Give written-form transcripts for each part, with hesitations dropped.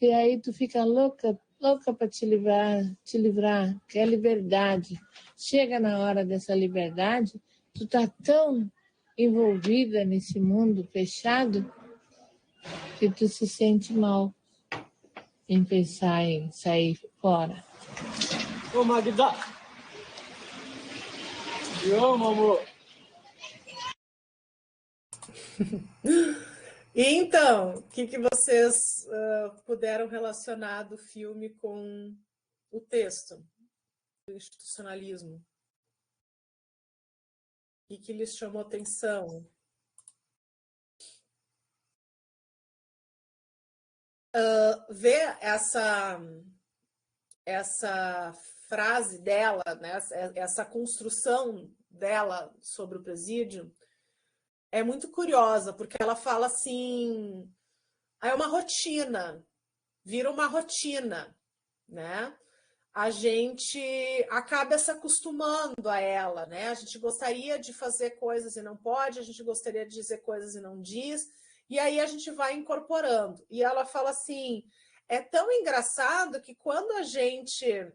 E aí tu fica louca, louca para te livrar, que é liberdade. Chega na hora dessa liberdade, tu tá tão envolvida nesse mundo fechado que tu se sente mal em pensar em sair fora. Ô, Magda! Te amo, amor! E então, o que vocês puderam relacionar do filme com o texto, do institucionalismo? O que lhes chamou atenção? Ver essa frase dela, né, essa construção dela sobre o presídio, é muito curiosa, porque ela fala assim, é uma rotina, vira uma rotina, né? A gente acaba se acostumando a ela, né? A gente gostaria de fazer coisas e não pode, a gente gostaria de dizer coisas e não diz, e aí a gente vai incorporando. E ela fala assim, é tão engraçado que quando a gente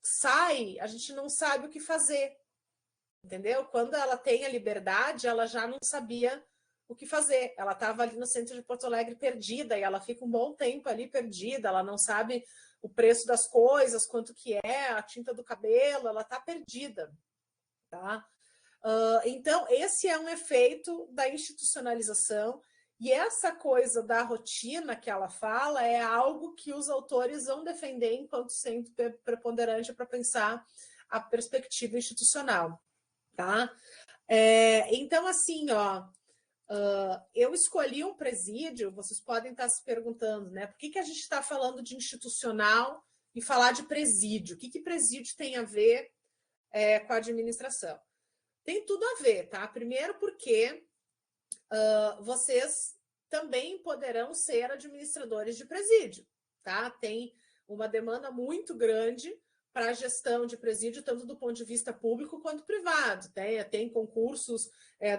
sai, a gente não sabe o que fazer, entendeu? Quando ela tem a liberdade, ela já não sabia o que fazer. Ela estava ali no centro de Porto Alegre perdida, e ela fica um bom tempo ali perdida, ela não sabe o preço das coisas, quanto que é, a tinta do cabelo, ela está perdida. Tá? Então, esse é um efeito da institucionalização, e essa coisa da rotina que ela fala é algo que os autores vão defender enquanto sendo preponderante para pensar a perspectiva institucional. Tá? Então, assim, ó, eu escolhi um presídio, vocês podem estar se perguntando, né? Por que a gente está falando de institucional e falar de presídio? O que presídio tem a ver com a administração? Tem tudo a ver, tá? Primeiro porque vocês também poderão ser administradores de presídio, tá? Tem uma demanda muito grande para a gestão de presídio, tanto do ponto de vista público quanto privado. Tem concursos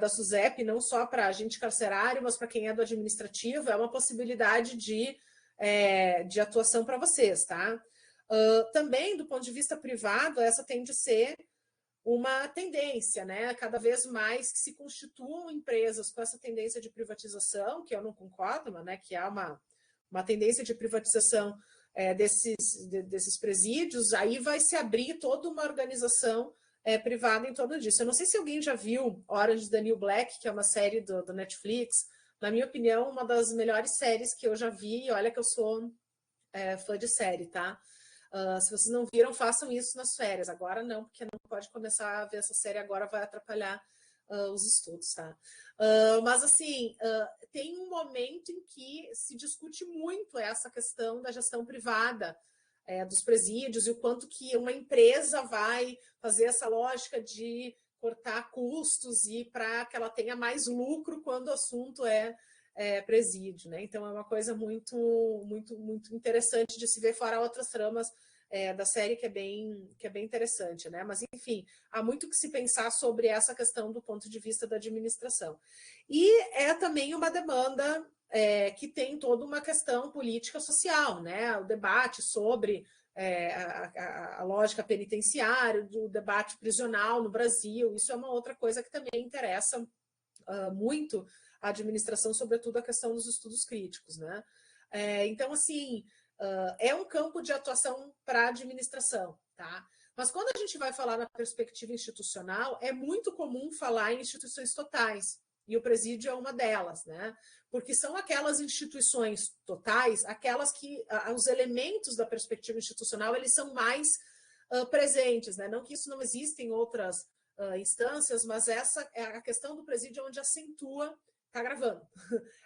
da SUSEP, não só para agente carcerário, mas para quem é do administrativo, é uma possibilidade de atuação para vocês. Tá? Também, do ponto de vista privado, essa tende a ser uma tendência, né? Cada vez mais que se constituam empresas com essa tendência de privatização, que eu não concordo, mas né, que há uma tendência de privatização desses presídios, aí vai se abrir toda uma organização privada em torno disso. Eu não sei se alguém já viu Orange is the New Black, que é uma série do Netflix. Na minha opinião, uma das melhores séries que eu já vi, e olha que eu sou fã de série, tá? Se vocês não viram, façam isso nas férias. Agora não, porque não pode começar a ver essa série agora, vai atrapalhar os estudos, tá? Mas, assim, tem um momento em que se discute muito essa questão da gestão privada dos presídios e o quanto que uma empresa vai fazer essa lógica de cortar custos e para que ela tenha mais lucro quando o assunto é presídio, né? Então é uma coisa muito, muito, muito interessante de se ver, fora outras tramas da série que é bem interessante, né? Mas enfim, há muito que se pensar sobre essa questão do ponto de vista da administração. E é também uma demanda que tem toda uma questão política social, né? O debate sobre a lógica penitenciária, do debate prisional no Brasil, isso é uma outra coisa que também interessa muito a administração, sobretudo a questão dos estudos críticos, né? Então, assim, é um campo de atuação para a administração, tá? Mas quando a gente vai falar na perspectiva institucional, é muito comum falar em instituições totais, e o presídio é uma delas, né? Porque são aquelas instituições totais, aquelas que os elementos da perspectiva institucional, eles são mais presentes, né? Não que isso não exista em outras instâncias, mas essa é a questão do presídio onde acentua, tá gravando,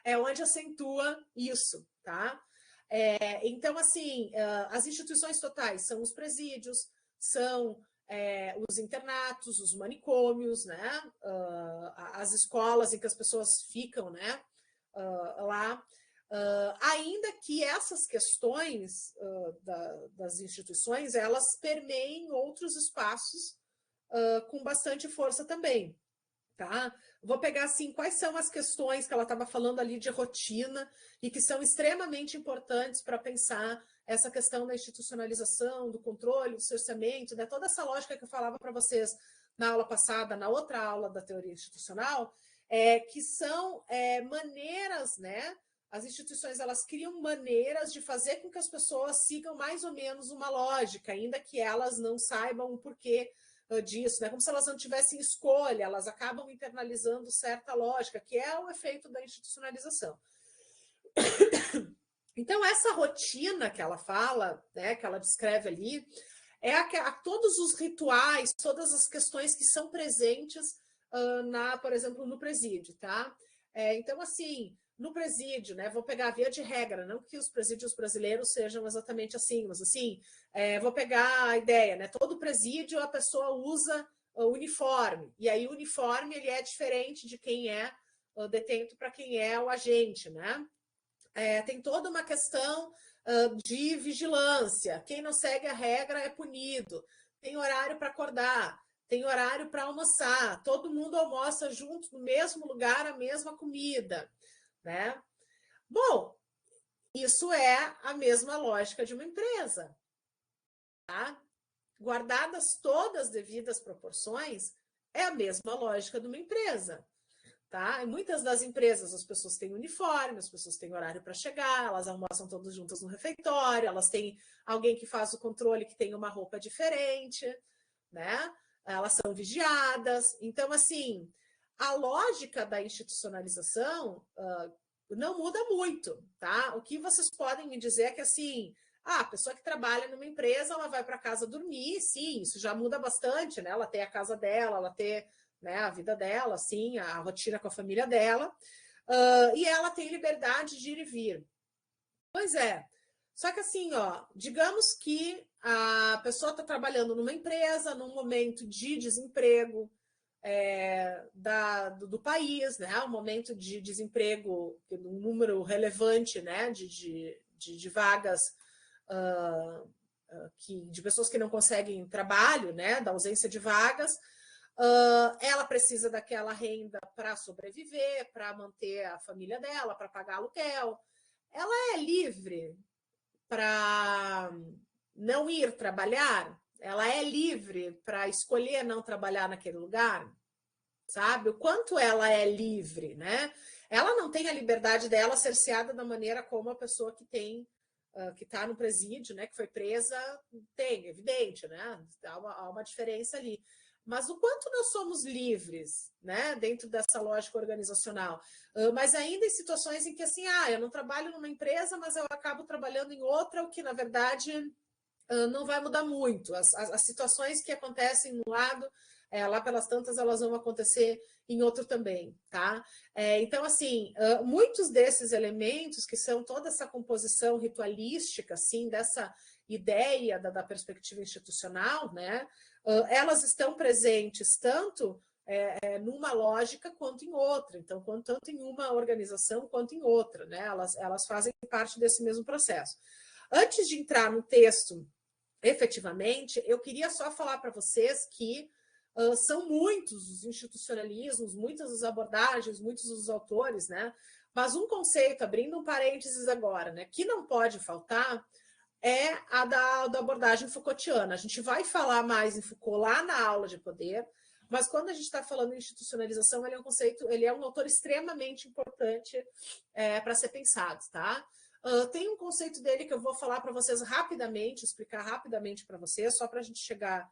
é onde acentua isso, tá? Então, assim, as instituições totais são os presídios, são os internatos, os manicômios, né? As escolas em que as pessoas ficam, né? Lá. Ainda que essas questões das instituições, elas permeiem outros espaços com bastante força também. tá? Vou pegar assim, quais são as questões que ela estava falando ali de rotina e que são extremamente importantes para pensar essa questão da institucionalização, do controle, do cerceamento, né? Toda essa lógica que eu falava para vocês na aula passada, na outra aula da teoria institucional, que são maneiras, né? As instituições, elas criam maneiras de fazer com que as pessoas sigam mais ou menos uma lógica, ainda que elas não saibam o porquê disso, né? Como se elas não tivessem escolha, elas acabam internalizando certa lógica, que é o efeito da institucionalização. Então, essa rotina que ela fala, né, que ela descreve ali, todos os rituais, todas as questões que são presentes, por exemplo, no presídio, tá? Então, assim, no presídio, né? Vou pegar a via de regra, não que os presídios brasileiros sejam exatamente assim, mas assim, vou pegar a ideia, né? Todo presídio a pessoa usa uniforme, e aí o uniforme ele é diferente de quem é detento para quem é o agente, né? Tem toda uma questão de vigilância. Quem não segue a regra é punido. Tem horário para acordar, tem horário para almoçar. Todo mundo almoça junto no mesmo lugar, a mesma comida, né? Bom, isso é a mesma lógica de uma empresa, tá? Guardadas todas as devidas proporções, é a mesma lógica de uma empresa. Tá? Em muitas das empresas, as pessoas têm uniforme, as pessoas têm horário para chegar, elas almoçam todas juntas no refeitório, elas têm alguém que faz o controle que tem uma roupa diferente, né? Elas são vigiadas. Então, assim, a lógica da institucionalização não muda muito, tá? O que vocês podem me dizer é que, assim, a pessoa que trabalha numa empresa, ela vai para casa dormir, sim, isso já muda bastante, né? Ela tem a casa dela, ela tem, né, a vida dela, assim, a rotina com a família dela, e ela tem liberdade de ir e vir. Pois é. Só que assim, ó, digamos que a pessoa está trabalhando numa empresa, num momento de desemprego do país, né? Um momento de desemprego, um número relevante, né, de vagas de pessoas que não conseguem trabalho, né, da ausência de vagas. Ela precisa daquela renda para sobreviver, para manter a família dela, para pagar aluguel. Ela é livre para não ir trabalhar? Ela é livre para escolher não trabalhar naquele lugar? Sabe? O quanto ela é livre, né? Ela não tem a liberdade dela cerceada da maneira como a pessoa que tem que está no presídio, né, que foi presa, tem, evidente, né? Há uma diferença ali. Mas o quanto nós somos livres, né, dentro dessa lógica organizacional, mas ainda em situações em que, assim, eu não trabalho numa empresa, mas eu acabo trabalhando em outra, o que, na verdade, não vai mudar muito. As situações que acontecem no lado, lá pelas tantas, elas vão acontecer em outro também, tá? Então, assim, muitos desses elementos, que são toda essa composição ritualística, assim, dessa ideia da perspectiva institucional, né? Elas estão presentes tanto numa lógica quanto em outra, então, tanto em uma organização quanto em outra, né? Elas fazem parte desse mesmo processo. Antes de entrar no texto, efetivamente, eu queria só falar para vocês que são muitos os institucionalismos, muitas as abordagens, muitos os autores, né? Mas um conceito, abrindo um parênteses agora, né, que não pode faltar é a da abordagem Foucaultiana. A gente vai falar mais em Foucault lá na aula de poder, mas quando a gente está falando em institucionalização, ele é um conceito, ele é um autor extremamente importante para ser pensado, tá? Tem um conceito dele que eu vou falar para vocês rapidamente, explicar rapidamente para vocês, só para a gente chegar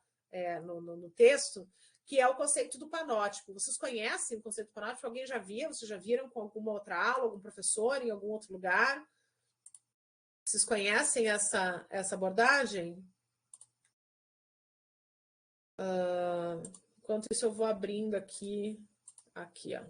no texto, que é o conceito do panótipo. Vocês conhecem o conceito do panótipo? Alguém já viu? Vocês já viram com alguma outra aula, algum professor, em algum outro lugar? Vocês conhecem essa abordagem? Enquanto isso, eu vou abrindo aqui, ó.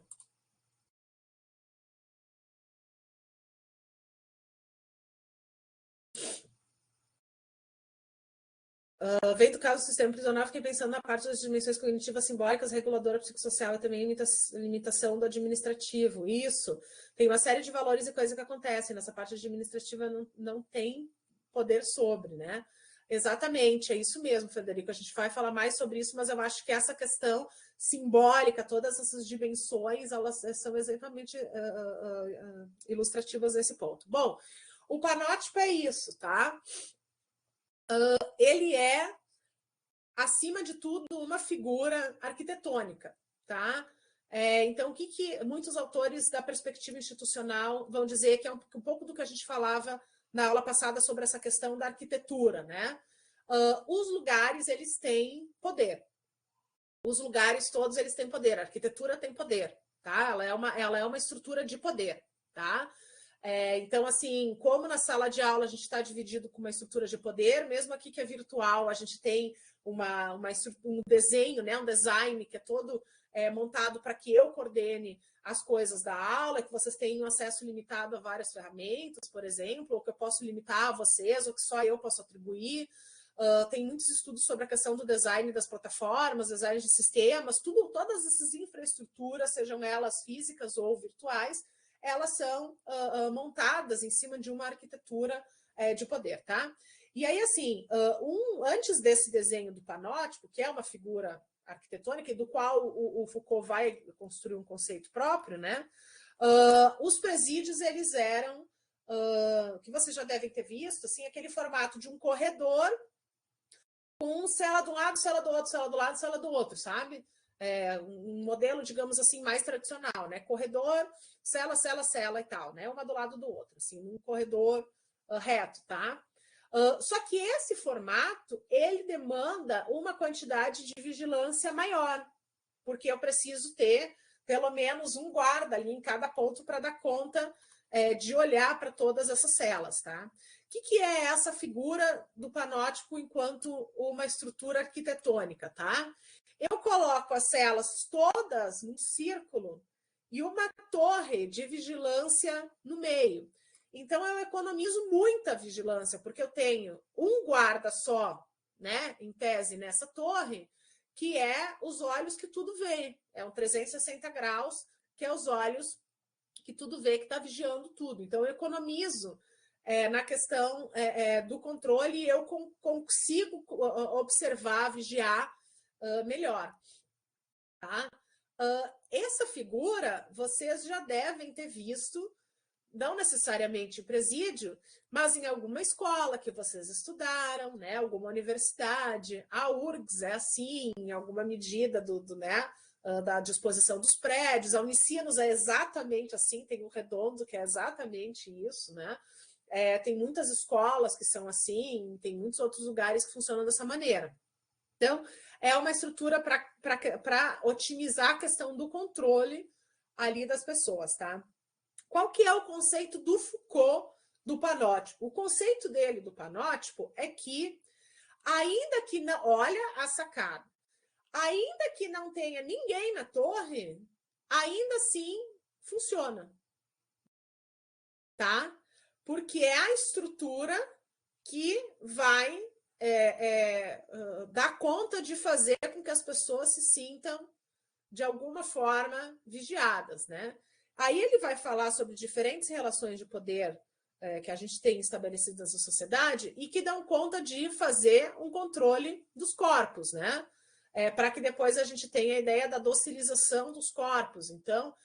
Vem do caso do sistema prisional, fiquei pensando na parte das dimensões cognitivas simbólicas, reguladora psicossocial e também limitação do administrativo. Isso, tem uma série de valores e coisas que acontecem. Nessa parte administrativa não tem poder sobre, né? Exatamente, é isso mesmo, Frederico. A gente vai falar mais sobre isso, mas eu acho que essa questão simbólica, todas essas dimensões, elas são exatamente ilustrativas desse ponto. Bom, o panótipo é isso, tá? Ele é, acima de tudo, uma figura arquitetônica, tá? Então, o que muitos autores da perspectiva institucional vão dizer que é um pouco do que a gente falava na aula passada sobre essa questão da arquitetura, né? Os lugares, eles têm poder. Os lugares todos, eles têm poder. A arquitetura tem poder, tá? Ela é uma estrutura de poder, tá? Então, assim, como na sala de aula a gente está dividido com uma estrutura de poder, mesmo aqui que é virtual, a gente tem um desenho, né, um design que é todo montado para que eu coordene as coisas da aula, que vocês tenham acesso limitado a várias ferramentas, por exemplo, ou que eu posso limitar a vocês, ou que só eu posso atribuir. Tem muitos estudos sobre a questão do design das plataformas, design de sistemas, todas essas infraestruturas, sejam elas físicas ou virtuais, elas são montadas em cima de uma arquitetura de poder, tá? E aí, assim, antes desse desenho do panótipo, que é uma figura arquitetônica e do qual o Foucault vai construir um conceito próprio, né? Os presídios, eles eram, que vocês já devem ter visto, assim, aquele formato de um corredor com cela de um lado, cela do outro, cela do lado, cela do outro, sabe? Um modelo, digamos assim, mais tradicional, né? Corredor, cela, cela, cela e tal, né? Uma do lado do outro, assim, num corredor reto, tá? Só que esse formato, ele demanda uma quantidade de vigilância maior, porque eu preciso ter pelo menos um guarda ali em cada ponto para dar conta de olhar para todas essas celas, tá? O que é essa figura do panótipo enquanto uma estrutura arquitetônica, tá? Eu coloco as celas todas num círculo e uma torre de vigilância no meio. Então, eu economizo muita vigilância, porque eu tenho um guarda só, né, em tese, nessa torre, que é os olhos que tudo vê. É um 360 graus, que é os olhos que tudo vê, que está vigiando tudo. Então, eu economizo na questão do controle e eu consigo observar, vigiar melhor. Tá? Essa figura, vocês já devem ter visto, não necessariamente em presídio, mas em alguma escola que vocês estudaram, né? Alguma universidade. A URGS é assim, em alguma medida né? Da disposição dos prédios. A Unicinos é exatamente assim, tem um redondo que é exatamente isso, né? Tem muitas escolas que são assim, tem muitos outros lugares que funcionam dessa maneira. Então, é uma estrutura para otimizar a questão do controle ali das pessoas, tá? Qual que é o conceito do Foucault do panótipo? O conceito dele do panótipo é que, ainda que não, olha a sacada, ainda que não tenha ninguém na torre, ainda assim funciona, tá? Porque é a estrutura que vai dar conta de fazer com que as pessoas se sintam de alguma forma vigiadas, né? Aí ele vai falar sobre diferentes relações de poder que a gente tem estabelecidas na sociedade e que dão conta de fazer um controle dos corpos, né? Para que depois a gente tenha a ideia da docilização dos corpos. Então,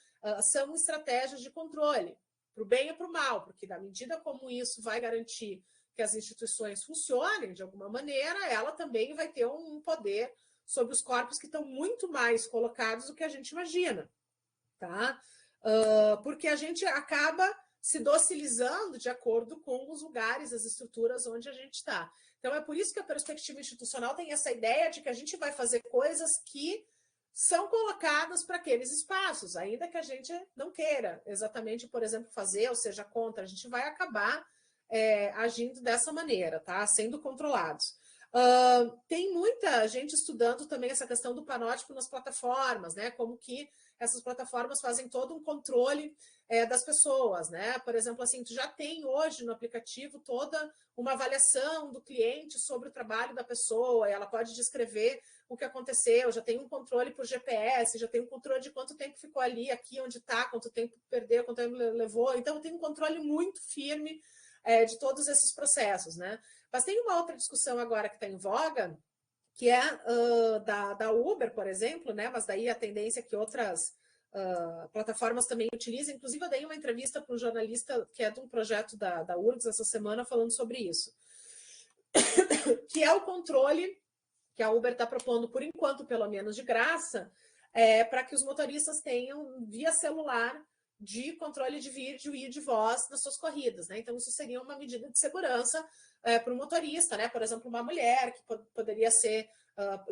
são estratégias de controle, para o bem e para o mal, porque na medida como isso vai garantir que as instituições funcionem de alguma maneira, ela também vai ter um poder sobre os corpos que estão muito mais colocados do que a gente imagina, tá? Porque a gente acaba se docilizando de acordo com os lugares, as estruturas onde a gente está. Então, é por isso que a perspectiva institucional tem essa ideia de que a gente vai fazer coisas que são colocadas para aqueles espaços, ainda que a gente não queira exatamente, por exemplo, fazer, ou seja, contra, a gente vai acabar agindo dessa maneira, tá? Sendo controlados. Tem muita gente estudando também essa questão do panótipo nas plataformas, né? Como que essas plataformas fazem todo um controle das pessoas, né? Por exemplo, assim, tu já tem hoje no aplicativo toda uma avaliação do cliente sobre o trabalho da pessoa, ela pode descrever o que aconteceu, já tem um controle por GPS, já tem um controle de quanto tempo ficou ali, aqui onde está, quanto tempo perdeu, quanto tempo levou. Então, tem um controle muito firme de todos esses processos, né? Mas tem uma outra discussão agora que está em voga, que é da Uber, por exemplo, né? Mas daí a tendência é que outras plataformas também utilizem. Inclusive, eu dei uma entrevista para um jornalista que é de um projeto da URGS essa semana falando sobre isso, que é o controle que a Uber está propondo, por enquanto, pelo menos de graça, para que os motoristas tenham, via celular, de controle de vídeo e de voz nas suas corridas, né? Então, isso seria uma medida de segurança para o motorista, né? Por exemplo, uma mulher que poderia ser,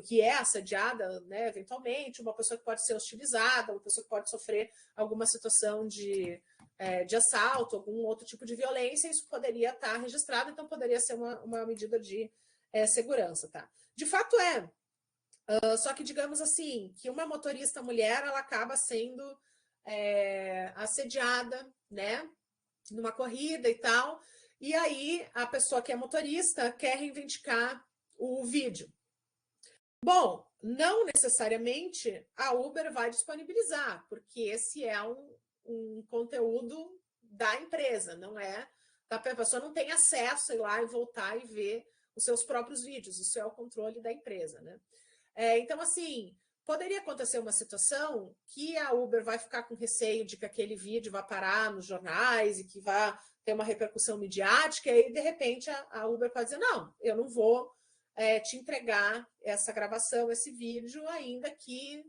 que é assediada, né? Eventualmente, uma pessoa que pode ser hostilizada, uma pessoa que pode sofrer alguma situação de assalto, algum outro tipo de violência, isso poderia estar registrado, então poderia ser uma medida de segurança, tá? De fato só que digamos assim, que uma motorista mulher, ela acaba sendo assediada, né, numa corrida e tal, e aí a pessoa que é motorista quer reivindicar o vídeo. Bom, não necessariamente a Uber vai disponibilizar, porque esse é um conteúdo da empresa, não é? A pessoa não tem acesso a ir lá e voltar e ver os seus próprios vídeos, isso é o controle da empresa, né? Então, assim, poderia acontecer uma situação que a Uber vai ficar com receio de que aquele vídeo vá parar nos jornais e que vá ter uma repercussão midiática, e aí, de repente, a Uber pode dizer, não, eu não vou te entregar essa gravação, esse vídeo, ainda que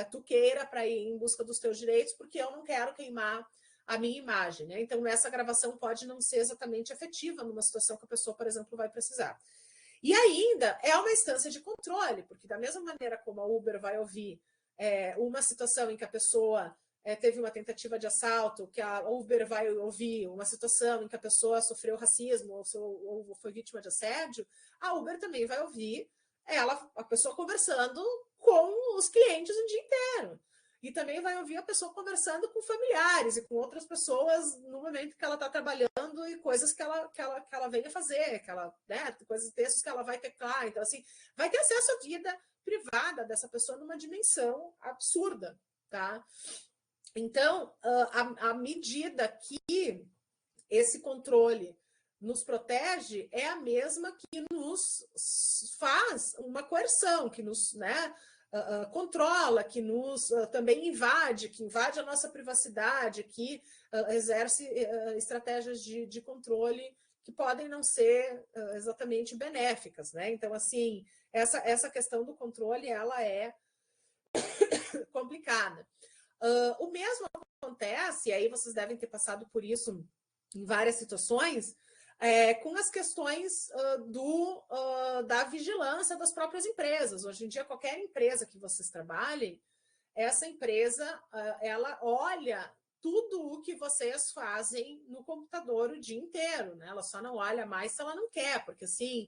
tu queira para ir em busca dos teus direitos, porque eu não quero queimar a minha imagem, né? Então, essa gravação pode não ser exatamente efetiva numa situação que a pessoa, por exemplo, vai precisar. E ainda é uma instância de controle, porque da mesma maneira como a Uber vai ouvir uma situação em que a pessoa teve uma tentativa de assalto, que a Uber vai ouvir uma situação em que a pessoa sofreu racismo ou foi vítima de assédio, a Uber também vai ouvir a pessoa conversando com os clientes o dia inteiro. E também vai ouvir a pessoa conversando com familiares e com outras pessoas no momento que ela está trabalhando e coisas que ela venha fazer, né, coisas, textos que ela vai teclar. Então, assim, vai ter acesso à vida privada dessa pessoa numa dimensão absurda, tá? Então, a medida que esse controle nos protege é a mesma que nos faz uma coerção, que nos, né, controla, que nos também que invade a nossa privacidade, que exerce estratégias de controle que podem não ser exatamente benéficas, né? Então, assim, essa questão do controle, ela é complicada. O mesmo acontece, e aí vocês devem ter passado por isso em várias situações, com as questões da vigilância das próprias empresas. Hoje em dia, qualquer empresa que vocês trabalhem, essa empresa, ela olha tudo o que vocês fazem no computador o dia inteiro, né? Ela só não olha mais se ela não quer, porque assim,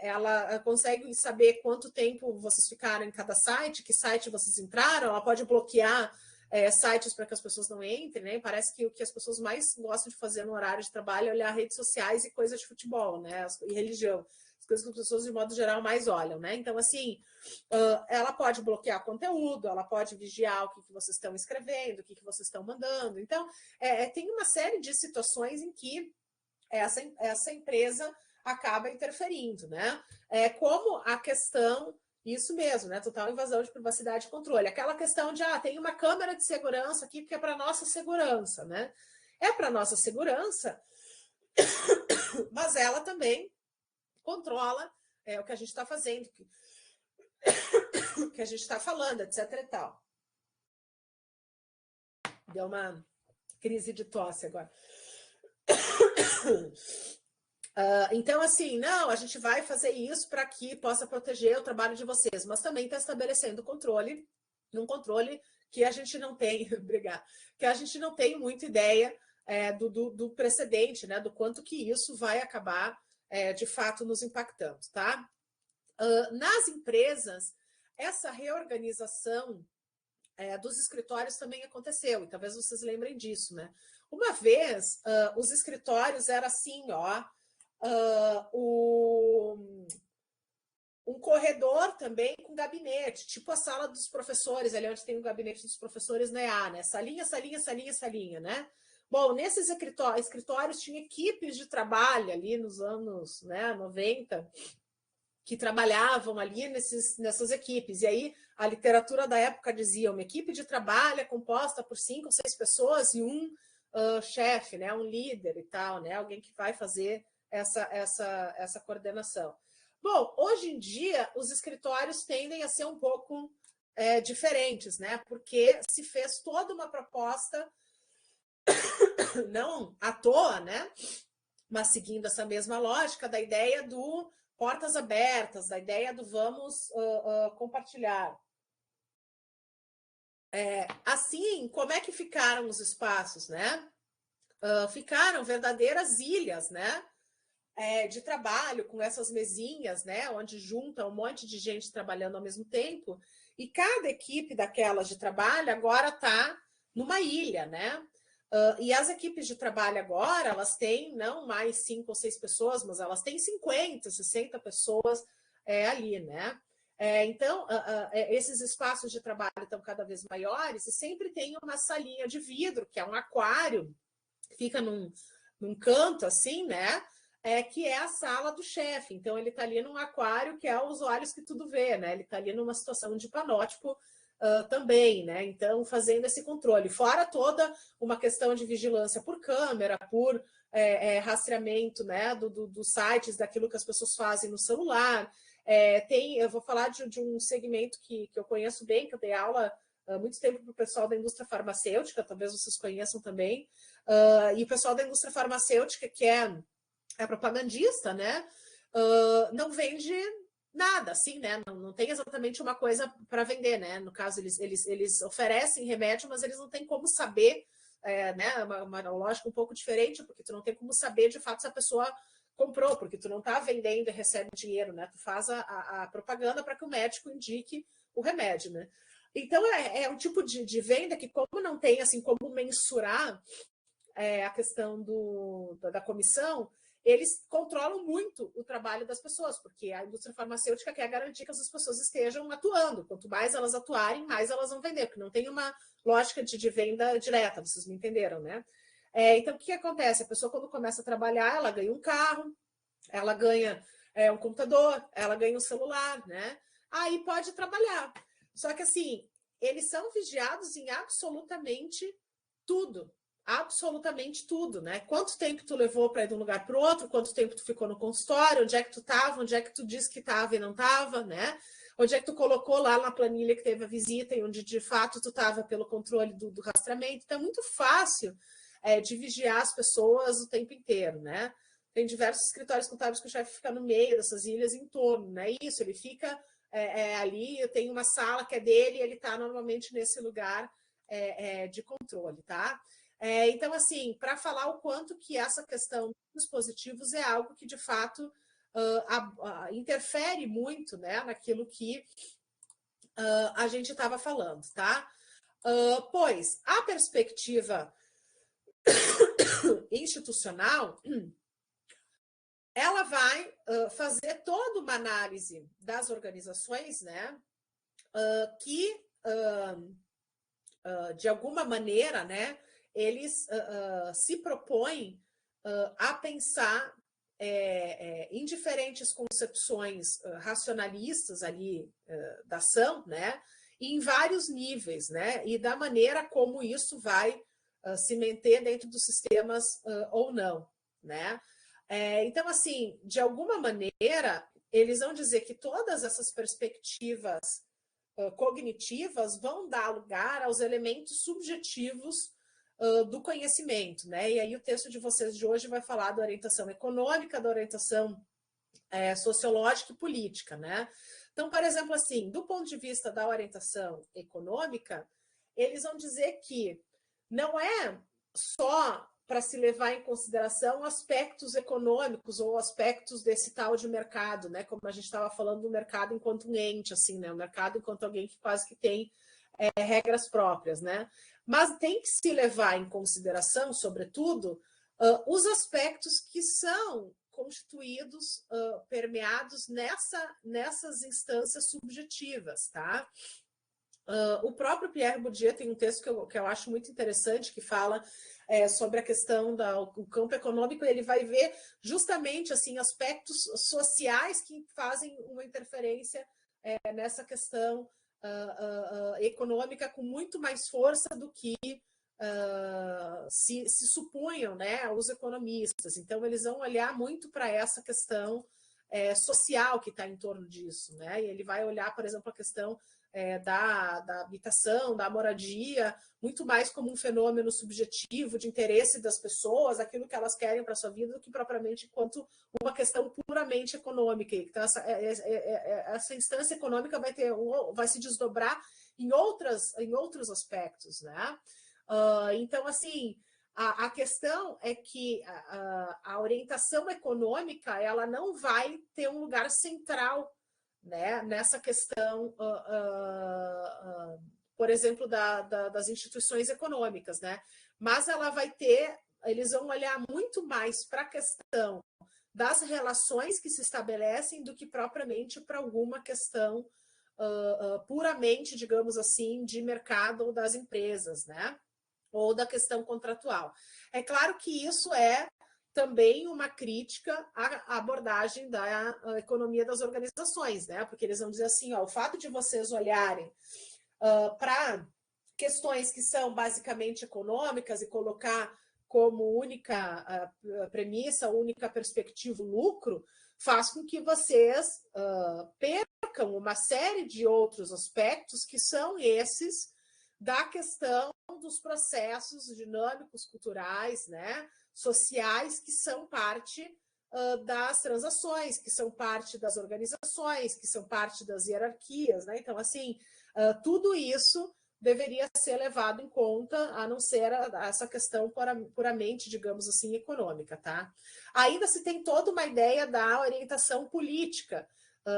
ela consegue saber quanto tempo vocês ficaram em cada site, que site vocês entraram, ela pode bloquear sites para que as pessoas não entrem, né? Parece que o que as pessoas mais gostam de fazer no horário de trabalho é olhar redes sociais e coisas de futebol, né? E religião, as coisas que as pessoas, de modo geral, mais olham, né? Então, assim, ela pode bloquear conteúdo, ela pode vigiar o que vocês estão escrevendo, o que vocês estão mandando. Então, tem uma série de situações em que essa empresa acaba interferindo, né? Como a questão, isso mesmo, né? Total invasão de privacidade e controle. Aquela questão de, tem uma câmera de segurança aqui, porque é para nossa segurança, né? É para nossa segurança, mas ela também controla o que a gente está fazendo, o que a gente está falando, etc. e tal. Deu uma crise de tosse agora. Então, assim, não, a gente vai fazer isso para que possa proteger o trabalho de vocês, mas também está estabelecendo controle, um controle que a gente não tem, obrigada, que a gente não tem muita ideia do precedente, né, do quanto que isso vai acabar, de fato, nos impactando, tá? Nas empresas, essa reorganização dos escritórios também aconteceu, e talvez vocês lembrem disso, né? Uma vez, os escritórios eram assim, um corredor também com gabinete, tipo a sala dos professores, ali onde tem o gabinete dos professores na EA, né? Salinha, salinha, salinha, salinha, né? Bom, nesses escritórios tinha equipes de trabalho ali nos anos, né, 90, que trabalhavam ali nessas equipes. E aí a literatura da época dizia: uma equipe de trabalho é composta por 5 ou 6 pessoas e um chefe, né, um líder e tal, né, alguém que vai fazer essa coordenação. Bom, hoje em dia os escritórios tendem a ser um pouco diferentes, né, porque se fez toda uma proposta, não à toa, né, mas seguindo essa mesma lógica da ideia do portas abertas, da ideia do vamos compartilhar. Assim, como é que ficaram os espaços, né? Ficaram verdadeiras ilhas, né? De trabalho, com essas mesinhas, né? Onde junta um monte de gente trabalhando ao mesmo tempo, e cada equipe daquelas de trabalho agora está numa ilha, né? E as equipes de trabalho agora, elas têm não mais 5 ou 6 pessoas, mas elas têm 50, 60 pessoas ali, né? Então, esses espaços de trabalho estão cada vez maiores e sempre tem uma salinha de vidro, que é um aquário, que fica num canto assim, né? Que é a sala do chefe. Então, ele está ali num aquário que é os olhos que tudo vê, né? Ele está ali numa situação de panótipo também, né? Então, fazendo esse controle. Fora toda uma questão de vigilância por câmera, por rastreamento, né? Dos sites, daquilo que as pessoas fazem no celular. Eu vou falar de um segmento que eu conheço bem, que eu dei aula há muito tempo para o pessoal da indústria farmacêutica, talvez vocês conheçam também. E o pessoal da indústria farmacêutica, que é propagandista, né? Não vende nada, assim, né? Não tem exatamente uma coisa para vender, né? No caso, eles oferecem remédio, mas eles não têm como saber, né? Uma lógica um pouco diferente, porque tu não tem como saber de fato se a pessoa comprou, porque tu não está vendendo e recebe dinheiro, né? Tu faz a propaganda para que o médico indique o remédio, né? Então, é um tipo de venda que, como não tem assim como mensurar a questão da comissão, eles controlam muito o trabalho das pessoas, porque a indústria farmacêutica quer garantir que as pessoas estejam atuando. Quanto mais elas atuarem, mais elas vão vender, porque não tem uma lógica de venda direta, vocês me entenderam, né? Então, o que acontece? A pessoa, quando começa a trabalhar, ela ganha um carro, ela ganha um computador, ela ganha um celular, né? Aí pode trabalhar. Só que, assim, eles são vigiados em absolutamente tudo. Absolutamente tudo, né? Quanto tempo tu levou para ir de um lugar para o outro, quanto tempo tu ficou no consultório, onde é que tu estava, onde é que tu disse que estava e não estava, né? Onde é que tu colocou lá na planilha que teve a visita e onde de fato tu estava pelo controle do rastreamento. Então é muito fácil de vigiar as pessoas o tempo inteiro, né? Tem diversos escritórios contábeis que o chefe fica no meio dessas ilhas em torno, né? Isso, ele fica ali, eu tenho uma sala que é dele e ele está normalmente nesse lugar de controle, tá? Então, assim, para falar o quanto que essa questão dos dispositivos é algo que, de fato, interfere muito, né, naquilo que a gente estava falando, tá? Pois a perspectiva institucional, ela vai fazer toda uma análise das organizações, né, que, de alguma maneira, né, eles se propõem a pensar em diferentes concepções racionalistas ali da ação, né, e em vários níveis, né, e da maneira como isso vai se manter dentro dos sistemas ou não, né. Então, assim, de alguma maneira, eles vão dizer que todas essas perspectivas cognitivas vão dar lugar aos elementos subjetivos do conhecimento, né? E aí o texto de vocês de hoje vai falar da orientação econômica, da orientação sociológica e política, né? Então, por exemplo, assim, do ponto de vista da orientação econômica, eles vão dizer que não é só para se levar em consideração aspectos econômicos ou aspectos desse tal de mercado, né? Como a gente estava falando do mercado enquanto um ente, assim, né? O mercado enquanto alguém que quase que tem regras próprias, né? Mas tem que se levar em consideração, sobretudo, os aspectos que são constituídos, permeados nessas instâncias subjetivas, tá? O próprio Pierre Bourdieu tem um texto que eu acho muito interessante, que fala sobre a questão do campo econômico, ele vai ver justamente assim aspectos sociais que fazem uma interferência nessa questão econômica com muito mais força do que se supunham, né, os economistas. Então, eles vão olhar muito para essa questão social que está em torno disso, né? E ele vai olhar, por exemplo, a questão da habitação, da moradia, muito mais como um fenômeno subjetivo de interesse das pessoas, aquilo que elas querem para a sua vida, do que propriamente quanto uma questão puramente econômica. Então, essa instância econômica vai se desdobrar em outros aspectos, né? Então, assim, a questão é que a orientação econômica ela não vai ter um lugar central, né, nessa questão, por exemplo, das instituições econômicas, né? Mas ela vai ter, eles vão olhar muito mais para a questão das relações que se estabelecem do que propriamente para alguma questão puramente, digamos assim, de mercado ou das empresas, né? Ou da questão contratual. É claro que isso é também uma crítica à abordagem da economia das organizações, né? Porque eles vão dizer assim, o fato de vocês olharem para questões que são basicamente econômicas e colocar como única premissa, única perspectiva o lucro, faz com que vocês percam uma série de outros aspectos que são esses da questão dos processos dinâmicos culturais, né, sociais, que são parte das transações, que são parte das organizações, que são parte das hierarquias, né? Então, assim, tudo isso deveria ser levado em conta, a não ser essa questão puramente, digamos assim, econômica, tá? Ainda se tem toda uma ideia da orientação política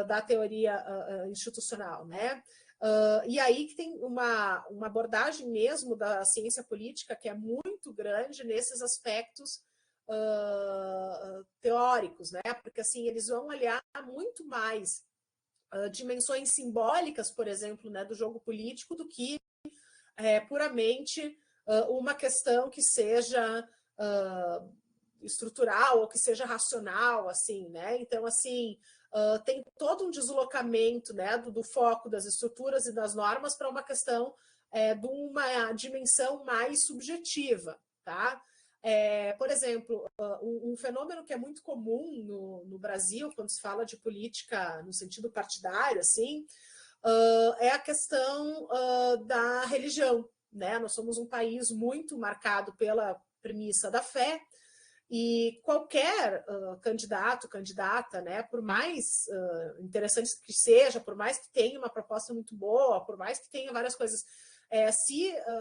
da teoria institucional, né? E aí que tem uma abordagem mesmo da ciência política que é muito grande nesses aspectos teóricos, né? Porque assim eles vão olhar muito mais dimensões simbólicas, por exemplo, né, do jogo político, do que puramente uma questão que seja estrutural ou que seja racional, assim, né? Então, assim, tem todo um deslocamento, né, do foco das estruturas e das normas para uma questão de uma dimensão mais subjetiva, tá? Por exemplo, um fenômeno que é muito comum no Brasil, quando se fala de política no sentido partidário, assim, é a questão da religião, né? Nós somos um país muito marcado pela premissa da fé, e qualquer candidato, candidata, né, por mais interessante que seja, por mais que tenha uma proposta muito boa, por mais que tenha várias coisas,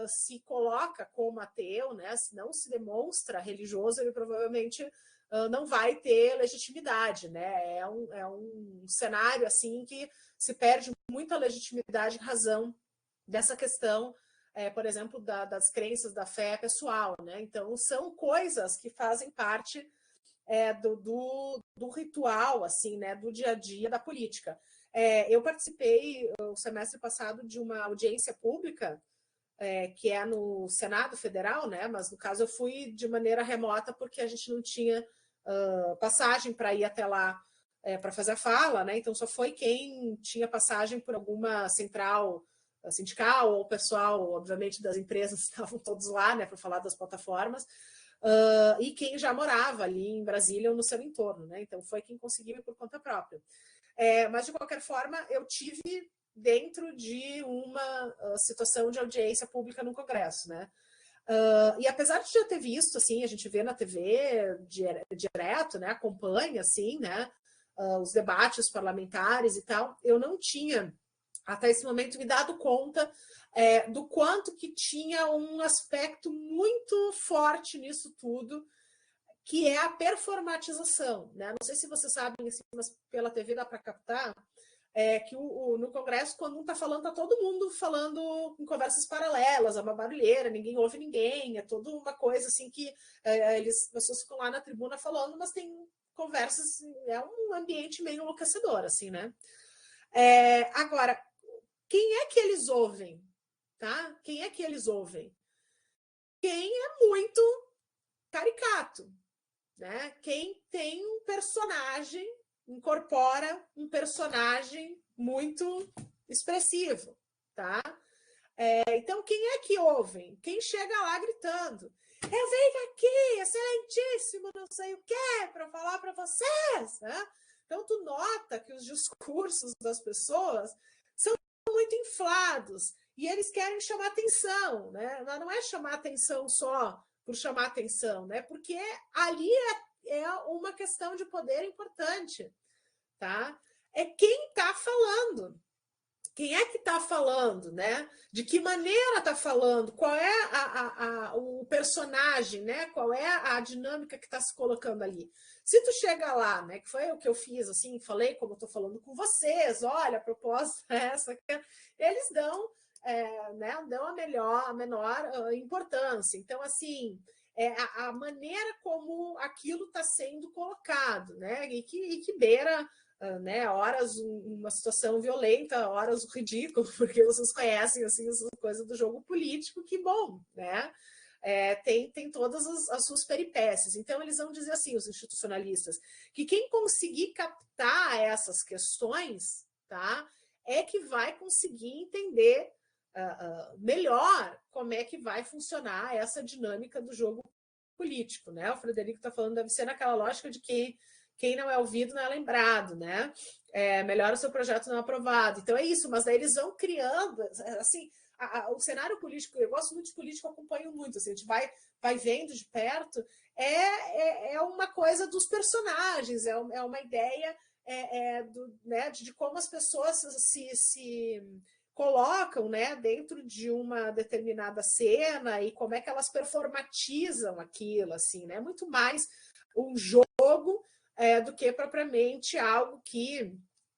se coloca como ateu, né, se não se demonstra religioso, ele provavelmente não vai ter legitimidade, né? É um cenário assim que se perde muita legitimidade em razão dessa questão, por exemplo, das crenças, da fé pessoal, né? Então, são coisas que fazem parte do ritual, assim, né? Do dia a dia da política. Eu participei, o semestre passado, de uma audiência pública, que é no Senado Federal, né? Mas, no caso, eu fui de maneira remota porque a gente não tinha passagem para ir até lá para fazer a fala, né? Então, só foi quem tinha passagem por alguma central sindical ou pessoal, obviamente, das empresas estavam todos lá, né, para falar das plataformas, e quem já morava ali em Brasília ou no seu entorno, né? Então, foi quem conseguiu ir por conta própria. Mas, de qualquer forma, eu tive dentro de uma situação de audiência pública no Congresso, né? E apesar de já ter visto, assim, a gente vê na TV direto, né, acompanha, assim, né, os debates parlamentares e tal, eu não tinha, até esse momento, me dado conta do quanto que tinha um aspecto muito forte nisso tudo, que é a performatização, né? Não sei se vocês sabem, assim, mas pela TV dá para captar, que no Congresso, quando um está falando, está todo mundo falando em conversas paralelas, é uma barulheira, ninguém ouve ninguém, é toda uma coisa assim que as pessoas ficam lá na tribuna falando, mas tem conversas, é um ambiente meio enlouquecedor, assim, né? Agora, quem é que eles ouvem? Tá? Quem é que eles ouvem? quem é muito caricato, né? Quem tem um personagem, incorpora um personagem muito expressivo, tá? Então, quem é que ouvem? Quem chega lá gritando: eu venho aqui, excelentíssimo, não sei o quê, para falar para vocês, né? Então, tu nota que os discursos das pessoas são muito inflados e eles querem chamar atenção, né? Não é chamar atenção só por chamar atenção, né? Porque ali é uma questão de poder importante, tá? É quem está falando. Quem é que está falando, né? De que maneira está falando? Qual é o personagem, né? Qual é a dinâmica que está se colocando ali? Se tu chega lá, né? Que foi o que eu fiz, assim, falei como eu estou falando com vocês, olha, a proposta é essa, eles dão, né? Dão a menor importância. Então, assim, a maneira como aquilo está sendo colocado, né? E que beira né, horas uma situação violenta, horas o ridículo, porque vocês conhecem assim, essa coisa do jogo político, que bom, né? Tem todas as suas peripécias. Então, eles vão dizer assim, os institucionalistas, que quem conseguir captar essas questões, tá, é que vai conseguir entender melhor como é que vai funcionar essa dinâmica do jogo político, né? O Frederico está falando, deve ser naquela lógica de que quem não é ouvido não é lembrado, né? Melhor o seu projeto não aprovado. Então é isso, mas daí eles vão criando, assim, o cenário político, eu gosto muito de política, eu acompanho muito, assim, a gente vai vendo de perto, é uma coisa dos personagens, é uma ideia né, de como as pessoas se colocam, né, dentro de uma determinada cena e como é que elas performatizam aquilo, assim, né? Muito mais um jogo do que propriamente algo que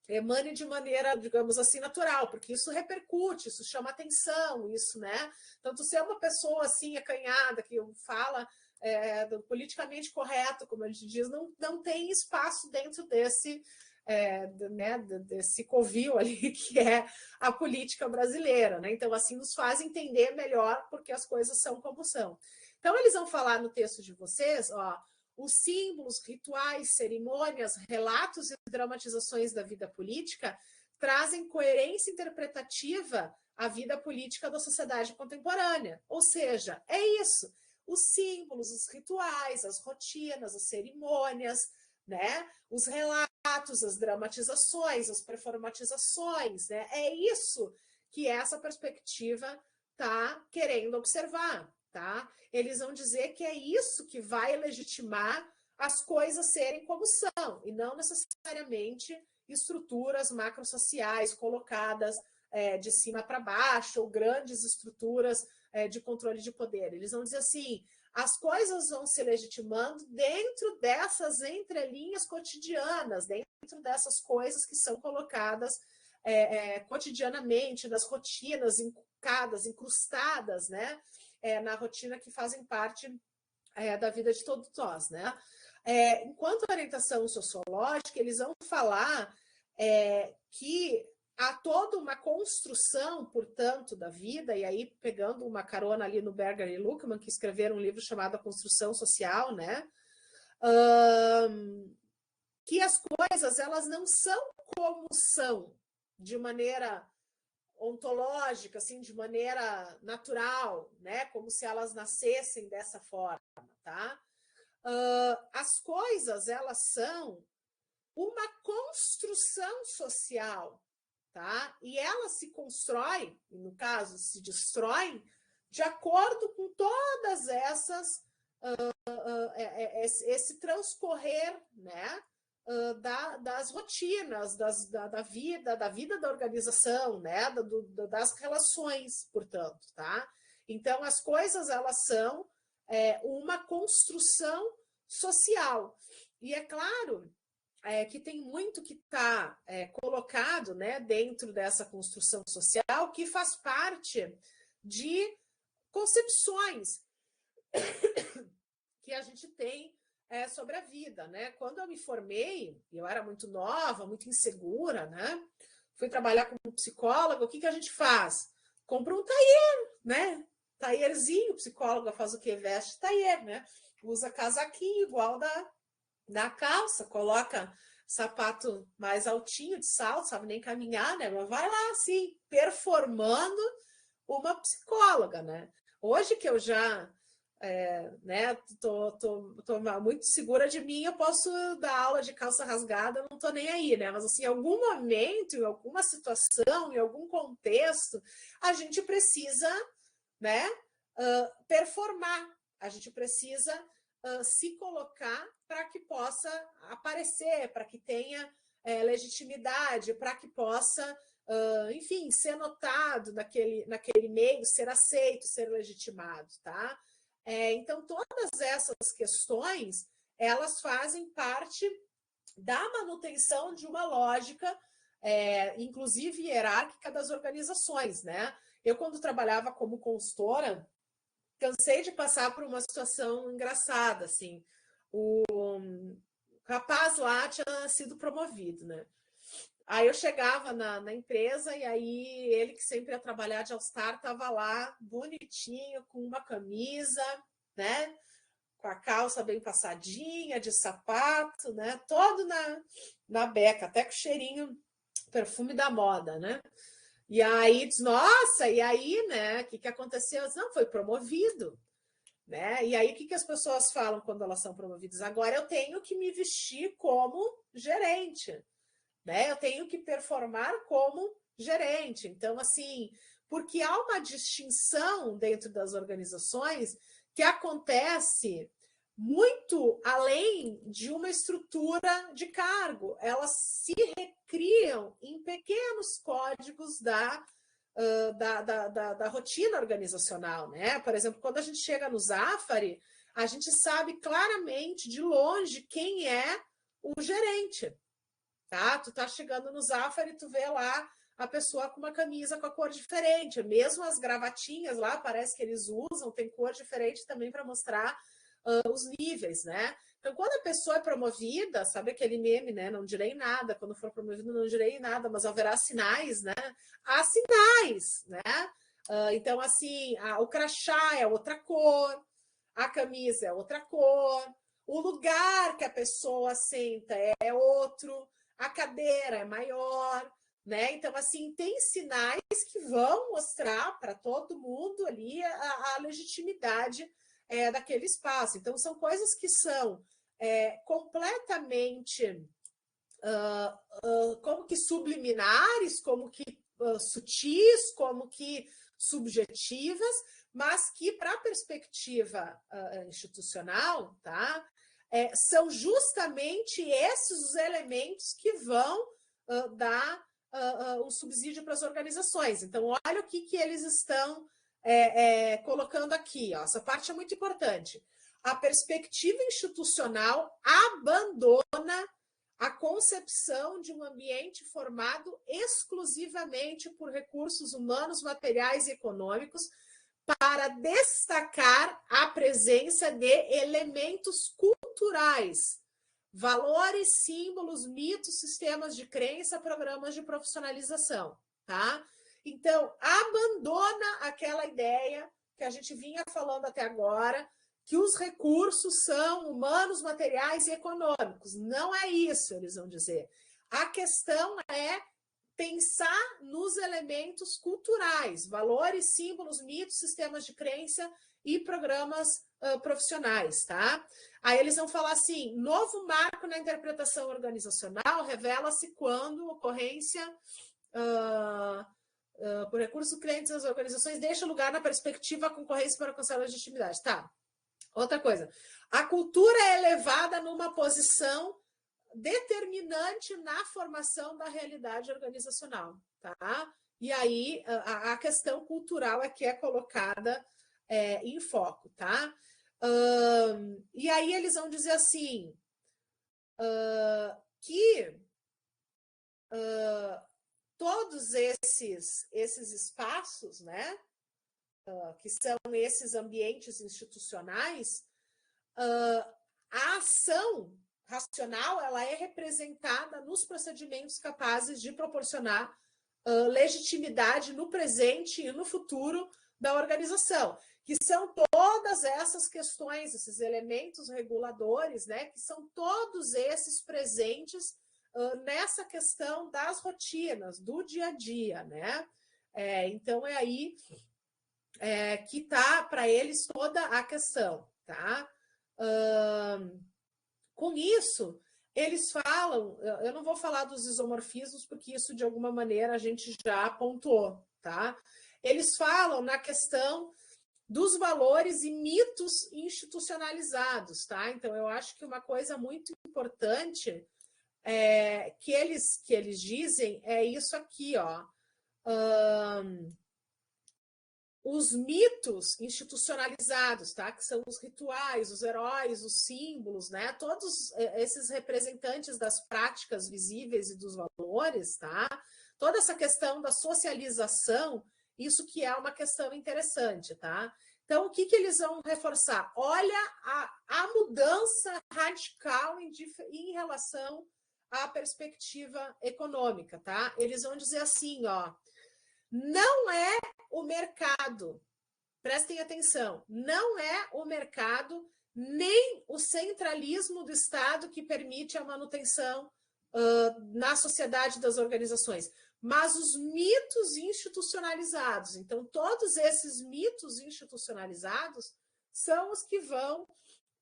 emane de maneira, digamos assim, natural, porque isso repercute, isso chama atenção, isso, né? Tanto se é uma pessoa assim, acanhada, que fala do politicamente correto, como a gente diz, não tem espaço dentro desse, né, desse covil ali que é a política brasileira, né? Então, assim, nos faz entender melhor porque as coisas são como são. Então, eles vão falar no texto de vocês, ó, os símbolos, rituais, cerimônias, relatos e dramatizações da vida política trazem coerência interpretativa à vida política da sociedade contemporânea. Ou seja, é isso. Os símbolos, os rituais, as rotinas, as cerimônias, né? Os relatos, as dramatizações, as performatizações, né? É isso que essa perspectiva está querendo observar. Tá? Eles vão dizer que é isso que vai legitimar as coisas serem como são, e não necessariamente estruturas macrosociais colocadas de cima para baixo, ou grandes estruturas de controle de poder. Eles vão dizer assim, as coisas vão se legitimando dentro dessas entrelinhas cotidianas, dentro dessas coisas que são colocadas cotidianamente, nas rotinas inculcadas, incrustadas, né? Na rotina que fazem parte da vida de todos nós, né? Enquanto orientação sociológica, eles vão falar que há toda uma construção, portanto, da vida, e aí pegando uma carona ali no Berger e Luckmann, que escreveram um livro chamado A Construção Social, né? Que as coisas elas não são como são, de maneira ontológica, assim, de maneira natural, né? Como se elas nascessem dessa forma, tá? As coisas, elas são uma construção social, tá? E elas se constroem, no caso, se destroem, de acordo com todas essas, esse transcorrer, né? Das rotinas, da vida da organização, né? Das relações, portanto, tá? Então, as coisas, elas são uma construção social. E é claro que tem muito que está colocado, né, dentro dessa construção social que faz parte de concepções que a gente tem sobre a vida, né? Quando eu me formei, eu era muito nova, muito insegura, né? Fui trabalhar como psicóloga, o que a gente faz? Compra um tailleur, né? taierzinho, psicóloga faz o quê? Veste taier, né? Usa casaquinho igual da calça, coloca sapato mais altinho de salto, sabe nem caminhar, né? Mas vai lá, assim, performando uma psicóloga, né? Hoje que eu já né, tô muito segura de mim, eu posso dar aula de calça rasgada, não tô nem aí, né? Mas assim, em algum momento, em alguma situação, em algum contexto, a gente precisa, né, performar, a gente precisa se colocar para que possa aparecer, para que tenha legitimidade, para que possa, enfim, ser notado naquele meio, ser aceito, ser legitimado, tá? Então, todas essas questões, elas fazem parte da manutenção de uma lógica, inclusive hierárquica das organizações, né? Eu, quando trabalhava como consultora, cansei de passar por uma situação engraçada, assim. O rapaz lá tinha sido promovido, né? Aí eu chegava na empresa e aí ele, que sempre ia trabalhar de All-Star, estava lá bonitinho, com uma camisa, né? Com a calça bem passadinha, de sapato, né? Todo na beca, até com cheirinho, perfume da moda, né? E aí diz, nossa, e aí, né? O que aconteceu? Disse, não, foi promovido, né? E aí o que as pessoas falam quando elas são promovidas? Agora eu tenho que me vestir como gerente, né? Eu tenho que performar como gerente. Então, assim, porque há uma distinção dentro das organizações que acontece muito além de uma estrutura de cargo. Elas se recriam em pequenos códigos da rotina organizacional, né? Por exemplo, quando a gente chega no Zafari, a gente sabe claramente, de longe, quem é o gerente. Tá? Tu tá chegando no Zafari, tu vê lá a pessoa com uma camisa com a cor diferente, mesmo as gravatinhas lá, parece que eles usam, tem cor diferente também para mostrar os níveis, né? Então, quando a pessoa é promovida, sabe aquele meme, né? Não direi nada, quando for promovido não direi nada, mas haverá sinais, né? Há sinais, né? Então, assim, o crachá é outra cor, a camisa é outra cor, o lugar que a pessoa senta é outro, a cadeira é maior, né? Então, assim, tem sinais que vão mostrar para todo mundo ali a legitimidade daquele espaço. Então, são coisas que são completamente como que subliminares, como que sutis, como que subjetivas, mas que, para a perspectiva institucional, tá? São justamente esses os elementos que vão dar um subsídio para as organizações. Então, olha o que eles estão colocando aqui. Ó. Essa parte é muito importante. A perspectiva institucional abandona a concepção de um ambiente formado exclusivamente por recursos humanos, materiais e econômicos, para destacar a presença de elementos culturais, valores, símbolos, mitos, sistemas de crença, programas de profissionalização, tá? Então, abandona aquela ideia que a gente vinha falando até agora, que os recursos são humanos, materiais e econômicos. Não é isso, eles vão dizer. A questão é pensar nos elementos culturais, valores, símbolos, mitos, sistemas de crença e programas profissionais, tá? Aí eles vão falar assim, novo marco na interpretação organizacional revela-se quando ocorrência por recursos clientes das organizações deixa lugar na perspectiva a concorrência para alcançar a legitimidade, tá? Outra coisa, a cultura é elevada numa posição determinante na formação da realidade organizacional, tá? E aí a questão cultural é que é colocada em foco, tá? E aí eles vão dizer assim que todos esses espaços, né? Que são esses ambientes institucionais, a ação racional ela é representada nos procedimentos capazes de proporcionar legitimidade no presente e no futuro da organização, que são todas essas questões, esses elementos reguladores, né, que são todos esses presentes nessa questão das rotinas, do dia a dia, né? Então, é aí que está para eles toda a questão, tá? Com isso, eles falam, eu não vou falar dos isomorfismos, porque isso, de alguma maneira, a gente já pontuou, tá? Eles falam na questão dos valores e mitos institucionalizados, tá? Então, eu acho que uma coisa muito importante que eles dizem é isso aqui, ó. Os mitos institucionalizados, tá? Que são os rituais, os heróis, os símbolos, né? Todos esses representantes das práticas visíveis e dos valores, tá? Toda essa questão da socialização, isso que é uma questão interessante, tá? Então, o que eles vão reforçar? Olha a mudança radical em relação à perspectiva econômica, tá? Eles vão dizer assim, ó, não é o mercado, prestem atenção, não é o mercado nem o centralismo do Estado que permite a manutenção na sociedade das organizações, mas os mitos institucionalizados. Então, todos esses mitos institucionalizados são os que vão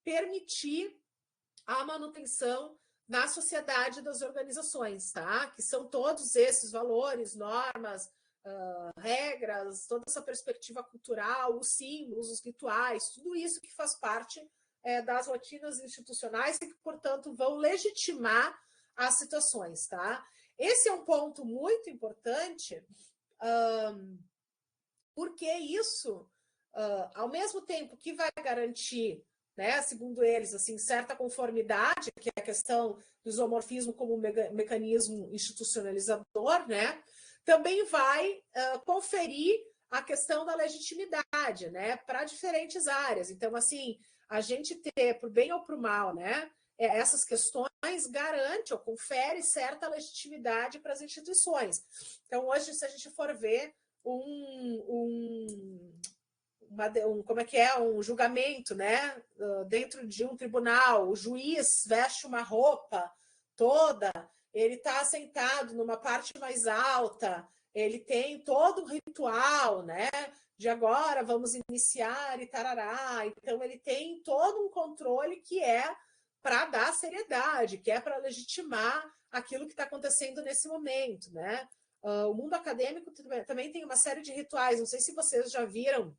permitir a manutenção na sociedade das organizações, tá? Que são todos esses valores, normas, regras, toda essa perspectiva cultural, os símbolos, os rituais, tudo isso que faz parte das rotinas institucionais e que, portanto, vão legitimar as situações, tá? Esse é um ponto muito importante, porque isso, ao mesmo tempo que vai garantir, né, segundo eles, assim, certa conformidade, que é a questão do isomorfismo como mecanismo institucionalizador, né, também vai conferir a questão da legitimidade, né, para diferentes áreas. Então, assim, a gente ter, por bem ou por mal, né, essas questões garante ou confere certa legitimidade para as instituições. Então, hoje, se a gente for ver um julgamento, né, dentro de um tribunal, o juiz veste uma roupa toda, ele está sentado numa parte mais alta, ele tem todo um ritual, né, de agora vamos iniciar e tarará. Então, ele tem todo um controle que é para dar seriedade, que é para legitimar aquilo que está acontecendo nesse momento, né? O mundo acadêmico também tem uma série de rituais. Não sei se vocês já viram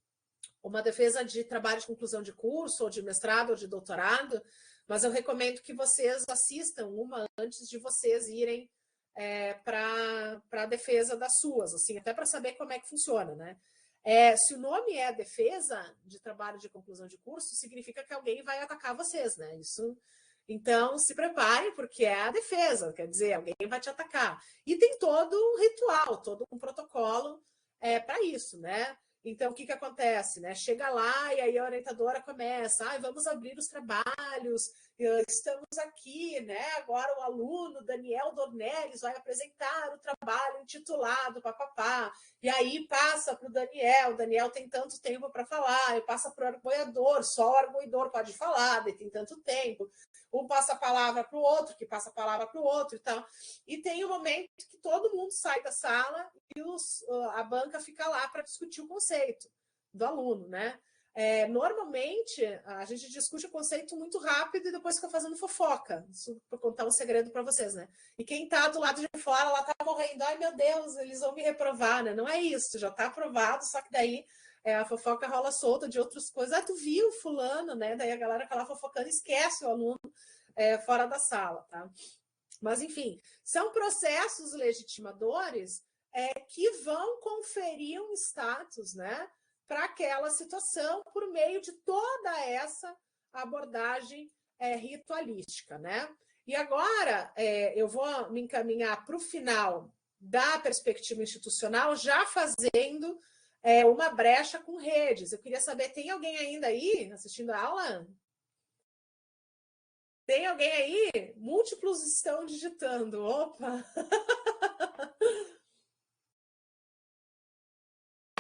uma defesa de trabalho de conclusão de curso, ou de mestrado, ou de doutorado, mas eu recomendo que vocês assistam uma antes de vocês irem para a defesa das suas, assim, até para saber como é que funciona, né? Se o nome é defesa de trabalho de conclusão de curso, significa que alguém vai atacar vocês, né? Isso. Então, se preparem, porque é a defesa, quer dizer, alguém vai te atacar. E tem todo um ritual, todo um protocolo para isso, né? Então, o que acontece, né? Chega lá e aí a orientadora começa, vamos abrir os trabalhos, estamos aqui, né? Agora o aluno Daniel Dornelles vai apresentar o trabalho intitulado papapá, e aí passa para o Daniel tem tanto tempo para falar, e passa para o argoiador, só o argoiador pode falar, ele tem tanto tempo. Um passa a palavra para o outro, que passa a palavra para o outro e tal. E tem um momento que todo mundo sai da sala e a banca fica lá para discutir o conceito do aluno, né? Normalmente, a gente discute o conceito muito rápido e depois fica fazendo fofoca. Isso para contar um segredo para vocês, né? E quem está do lado de fora, lá está morrendo. Ai, meu Deus, eles vão me reprovar, né? Não é isso, já está aprovado, só que daí a fofoca rola solta de outras coisas. Tu viu fulano, né? Daí a galera fica lá fofocando e esquece o aluno fora da sala, tá? Mas, enfim, são processos legitimadores que vão conferir um status, né, para aquela situação por meio de toda essa abordagem ritualística, né? E agora eu vou me encaminhar para o final da perspectiva institucional, já fazendo uma brecha com redes. Eu queria saber, tem alguém ainda aí assistindo a aula? Tem alguém aí? Múltiplos estão digitando. Opa!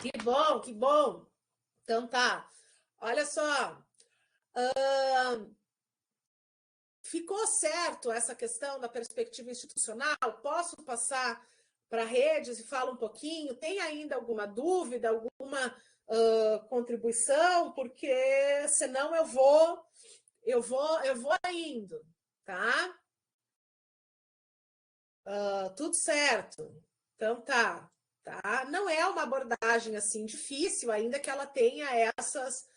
Que bom, que bom. Então tá, olha só, ficou certo essa questão da perspectiva institucional? Posso passar para redes e falar um pouquinho? Tem ainda alguma dúvida, alguma contribuição? Porque senão eu vou indo, tá? Tudo certo. Então tá. Não é uma abordagem assim difícil, ainda que ela tenha essas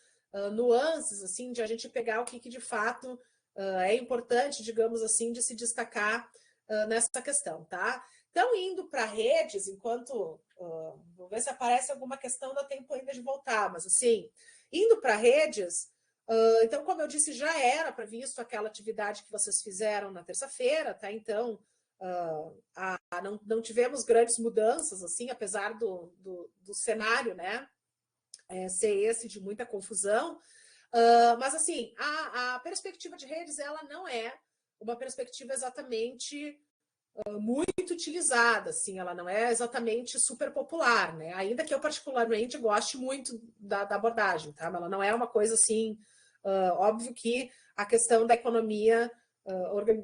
nuances assim de a gente pegar o que de fato é importante, digamos assim, de se destacar nessa questão, tá? Então, indo para redes, enquanto vou ver se aparece alguma questão, dá tempo ainda de voltar, mas assim, indo para redes, então, como eu disse, já era previsto aquela atividade que vocês fizeram na terça-feira, tá? Então, não tivemos grandes mudanças, assim, apesar do cenário, né, ser esse de muita confusão. Mas, assim, a perspectiva de redes, ela não é uma perspectiva exatamente muito utilizada, assim, ela não é exatamente super popular, né? Ainda que eu particularmente goste muito da abordagem, tá? Mas ela não é uma coisa assim, óbvio que a questão da economia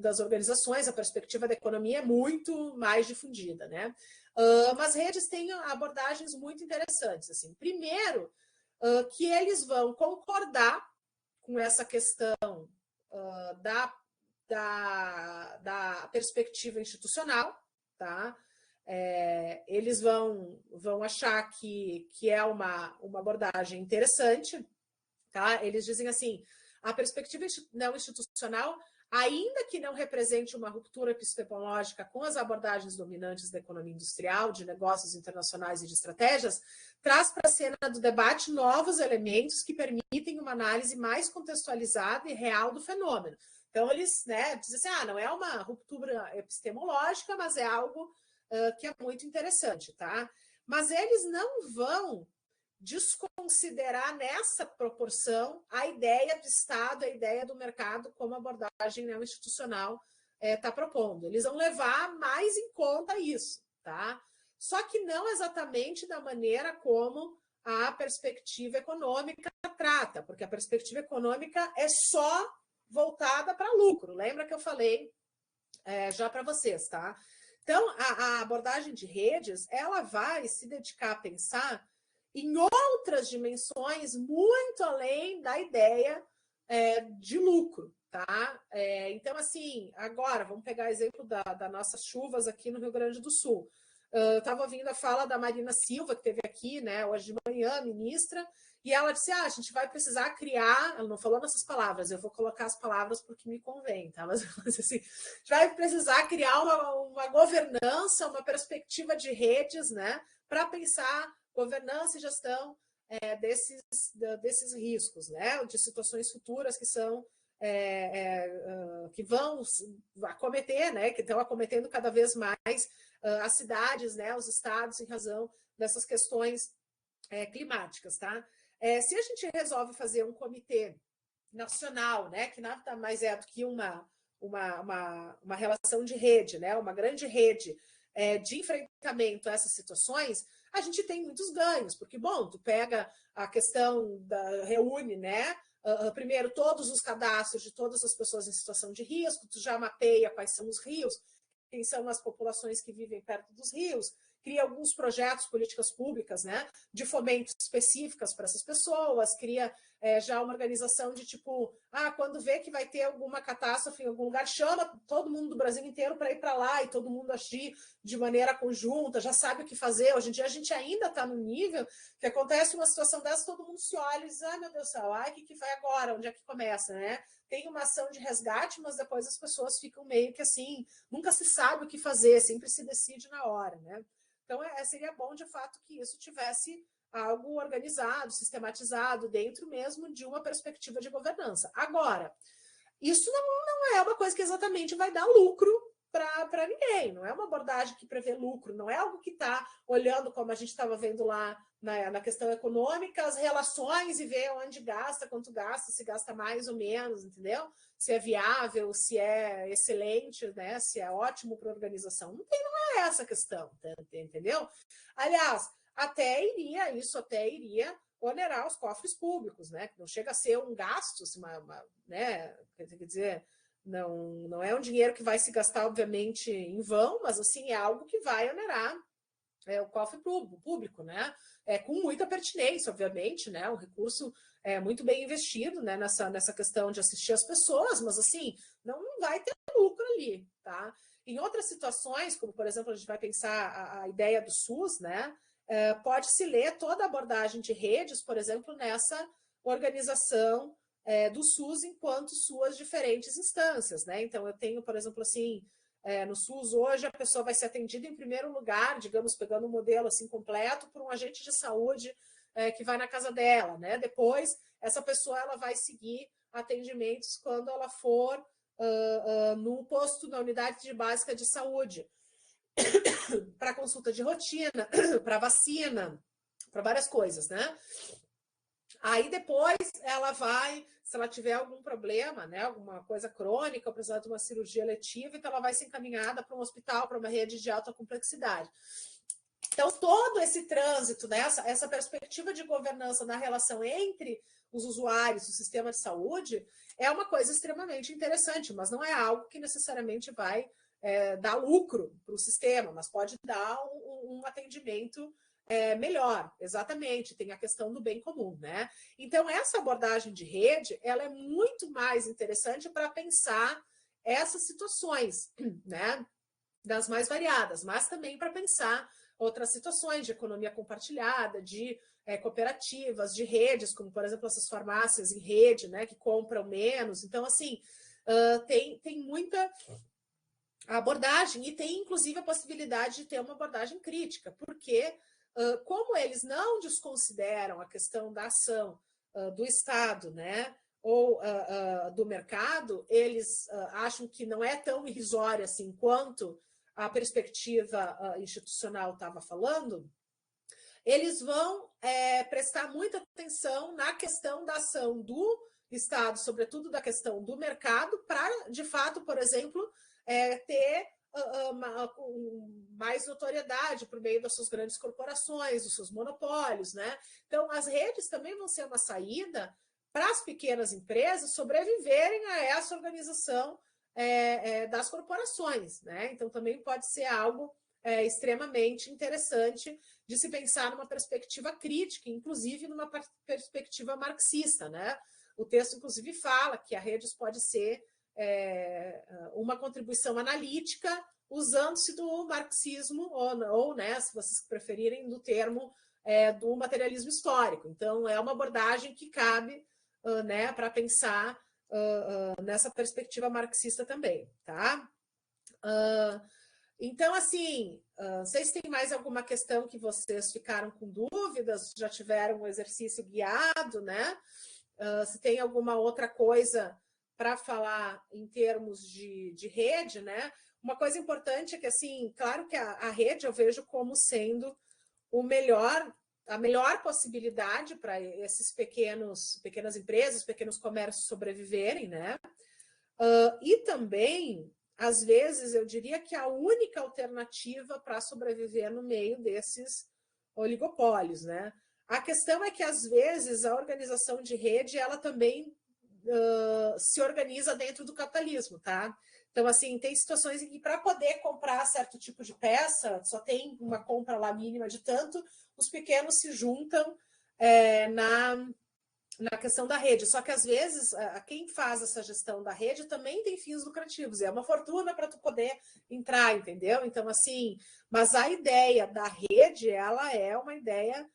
das organizações, a perspectiva da economia é muito mais difundida, né? Mas redes têm abordagens muito interessantes, assim. Primeiro, que eles vão concordar com essa questão da perspectiva institucional, tá? Eles vão achar que é uma abordagem interessante, tá? Eles dizem assim, a perspectiva não institucional, ainda que não represente uma ruptura epistemológica com as abordagens dominantes da economia industrial, de negócios internacionais e de estratégias, traz para a cena do debate novos elementos que permitem uma análise mais contextualizada e real do fenômeno. Então, eles, né, dizem assim, não é uma ruptura epistemológica, mas é algo que é muito interessante, tá? Mas eles não vão desconsiderar nessa proporção a ideia do Estado, a ideia do mercado, como a abordagem institucional está propondo. Eles vão levar mais em conta isso, tá? Só que não exatamente da maneira como a perspectiva econômica trata, porque a perspectiva econômica é só voltada para lucro. Lembra que eu falei já para vocês, tá? Então, a abordagem de redes, ela vai se dedicar a pensar em outras dimensões muito além da ideia de lucro, tá? Então, assim, agora, vamos pegar exemplo das nossas chuvas aqui no Rio Grande do Sul. Eu estava ouvindo a fala da Marina Silva, que esteve aqui, né, hoje de manhã, ministra, e ela disse, a gente vai precisar criar, ela não falou nessas palavras, eu vou colocar as palavras porque me convém, tá? Mas assim, a gente vai precisar criar uma governança, uma perspectiva de redes, né, para pensar governança e gestão desses riscos, né, de situações futuras que são que vão acometer, né, que estão acometendo cada vez mais as cidades, né, os estados, em razão dessas questões climáticas, tá? Se a gente resolve fazer um comitê nacional, né, que nada mais é do que uma relação de rede, né, uma grande rede de enfrentamento a essas situações, a gente tem muitos ganhos, porque, bom, tu pega a questão reúne, né, primeiro todos os cadastros de todas as pessoas em situação de risco, tu já mapeia quais são os rios, quem são as populações que vivem perto dos rios, cria alguns projetos, políticas públicas, né, de fomento específicas para essas pessoas, cria já uma organização de tipo, quando vê que vai ter alguma catástrofe em algum lugar, chama todo mundo do Brasil inteiro para ir para lá e todo mundo agir de maneira conjunta, já sabe o que fazer. Hoje em dia a gente ainda está no nível que acontece uma situação dessa, todo mundo se olha e diz, meu Deus do céu, o que vai agora? Onde é que começa, né? Tem uma ação de resgate, mas depois as pessoas ficam meio que assim, nunca se sabe o que fazer, sempre se decide na hora, né? Então, seria bom, de fato, que isso tivesse algo organizado, sistematizado, dentro mesmo de uma perspectiva de governança. Agora, isso não é uma coisa que exatamente vai dar lucro para ninguém, não é uma abordagem que prevê lucro, não é algo que está olhando, como a gente estava vendo lá na questão econômica, as relações e ver onde gasta, quanto gasta, se gasta mais ou menos, entendeu? Se é viável, se é excelente, né? Se é ótimo para a organização. Não é essa a questão, entendeu? Aliás, isso até iria onerar os cofres públicos, né? Não chega a ser um gasto, assim, né? Quer dizer, não é um dinheiro que vai se gastar, obviamente, em vão, mas assim, é algo que vai onerar o cofre público, né? Com muita pertinência, obviamente, né? Um recurso muito bem investido, né? Nessa questão de assistir as pessoas, mas assim, não vai ter lucro ali, tá? Em outras situações, como por exemplo, a gente vai pensar a ideia do SUS, né? Pode-se ler toda a abordagem de redes, por exemplo, nessa organização do SUS enquanto suas diferentes instâncias, né? Então, eu tenho, por exemplo, assim, no SUS hoje a pessoa vai ser atendida em primeiro lugar, digamos, pegando um modelo assim completo, por um agente de saúde que vai na casa dela, né? Depois, essa pessoa ela vai seguir atendimentos quando ela for no posto, na unidade básica de saúde, para consulta de rotina, para vacina, para várias coisas, né? Aí depois ela vai, se ela tiver algum problema, né, alguma coisa crônica, ou precisar de uma cirurgia letiva, então ela vai ser encaminhada para um hospital, para uma rede de alta complexidade. Então, todo esse trânsito, né, essa perspectiva de governança na relação entre os usuários do sistema de saúde é uma coisa extremamente interessante, mas não é algo que necessariamente vai dar lucro para o sistema, mas pode dar um atendimento melhor, exatamente, tem a questão do bem comum, né? Então, essa abordagem de rede, ela é muito mais interessante para pensar essas situações, né? Das mais variadas, mas também para pensar outras situações de economia compartilhada, de cooperativas, de redes, como, por exemplo, essas farmácias em rede, né, que compram menos. Então, assim, tem muita abordagem e tem, inclusive, a possibilidade de ter uma abordagem crítica, porque como eles não desconsideram a questão da ação do Estado, né, ou do mercado, eles acham que não é tão irrisória assim quanto a perspectiva institucional estava falando, eles vão prestar muita atenção na questão da ação do Estado, sobretudo da questão do mercado, para, de fato, por exemplo, ter mais notoriedade por meio das suas grandes corporações, dos seus monopólios, né? Então, as redes também vão ser uma saída para as pequenas empresas sobreviverem a essa organização das corporações, né? Então, também pode ser algo extremamente interessante de se pensar numa perspectiva crítica, inclusive numa perspectiva marxista, né? O texto, inclusive, fala que a redes pode ser uma contribuição analítica usando-se do marxismo ou, né, se vocês preferirem, do termo do materialismo histórico. Então, é uma abordagem que cabe né, para pensar nessa perspectiva marxista também, tá? Então, assim, vocês têm mais alguma questão que vocês ficaram com dúvidas? Já tiveram um exercício guiado, né? Se tem alguma outra coisa para falar em termos de rede, né? Uma coisa importante é que, assim, claro que a rede eu vejo como sendo a melhor possibilidade para esses pequenas empresas, pequenos comércios sobreviverem, né? E também, às vezes, eu diria que a única alternativa para sobreviver no meio desses oligopólios, né? A questão é que, às vezes, a organização de rede, ela também se organiza dentro do capitalismo, tá? Então, assim, tem situações em que para poder comprar certo tipo de peça, só tem uma compra lá mínima de tanto, os pequenos se juntam na questão da rede. Só que, às vezes, quem faz essa gestão da rede também tem fins lucrativos. É uma fortuna para tu poder entrar, entendeu? Então, assim, mas a ideia da rede, ela é uma ideia